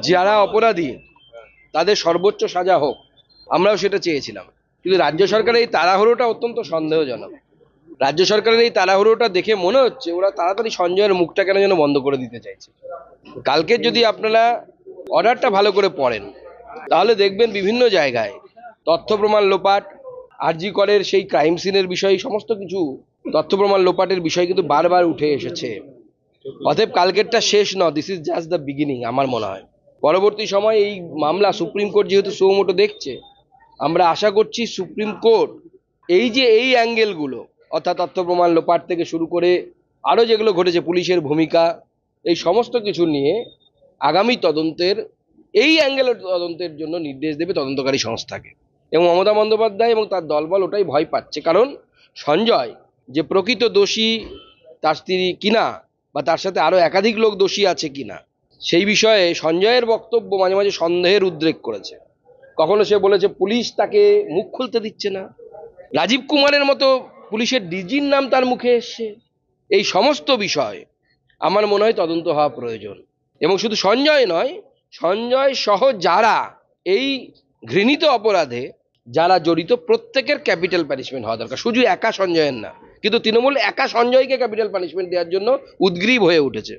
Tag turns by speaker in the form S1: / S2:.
S1: যারা অপরাধী তাদের সর্বোচ্চ সাজা হোক, আমরাও সেটা চেয়েছিলাম। কিন্তু রাজ্য সরকারের এই তাড়াহুড়োটা অত্যন্ত সন্দেহজনক। রাজ্য সরকারের এই তাড়াহুড়োটা দেখে মনে হচ্ছে ওরা তাড়াতাড়ি সঞ্জয়ের মুখটা কেন যেন বন্ধ করে দিতে চাইছে। কালকে যদি আপনারা অর্ডারটা ভালো করে পড়েন তাহলে দেখবেন বিভিন্ন জায়গায় তথ্য প্রমাণ লোপাট, আরজি করের সেই ক্রাইম সিনের বিষয়, সমস্ত কিছু তথ্য প্রমাণ লোপাটের বিষয় কিন্তু বারবার উঠে এসেছে। অতএব কালকেরটা শেষ নয়, this is just the beginning. আমার মনে হয় পরবর্তী সময় এই মামলা সুপ্রিম কোর্ট যেহেতু সুমোটো দেখছে, আমরা আশা করছি সুপ্রিম কোর্ট এই যে এই অ্যাঙ্গেলগুলো, অর্থাৎ তথ্য প্রমাণ লোপাট থেকে শুরু করে আরও যেগুলো ঘটেছে, পুলিশের ভূমিকা, এই সমস্ত কিছু নিয়ে আগামী তদন্তের, এই অ্যাঙ্গেলের তদন্তের জন্য নির্দেশ দেবে তদন্তকারী সংস্থাকে। এবং মমতা বন্দ্যোপাধ্যায় এবং তার দলবল ওটাই ভয় পাচ্ছে, কারণ সঞ্জয় যে প্রকৃত দোষী তার স্ত্রী কিনা বা তার সাথে আরও একাধিক লোক দোষী আছে কিনা, সেই বিষয়ে সঞ্জয়ের বক্তব্য মাঝে মাঝে সন্দেহের উদ্রেক করেছে। কখনো সে বলেছে পুলিশ তাকে মুখ খুলতে দিচ্ছে না, রাজীব কুমারের মতো পুলিশের ডিজির নাম তার মুখে এসছে। এই সমস্ত বিষয় আমার মনে হয় তদন্ত হওয়া প্রয়োজন। এবং শুধু সঞ্জয় নয়, সঞ্জয় সহ যারা এই ঘৃণিত অপরাধে যারা জড়িত, প্রত্যেকের ক্যাপিটাল পানিশমেন্ট হওয়া দরকার, শুধু একা সঞ্জয়ের না। কিন্তু তৃণমূল একা সঞ্জয়কে ক্যাপিটাল পানিশমেন্ট দেওয়ার জন্য উদ্গ্রীব হয়ে উঠেছে।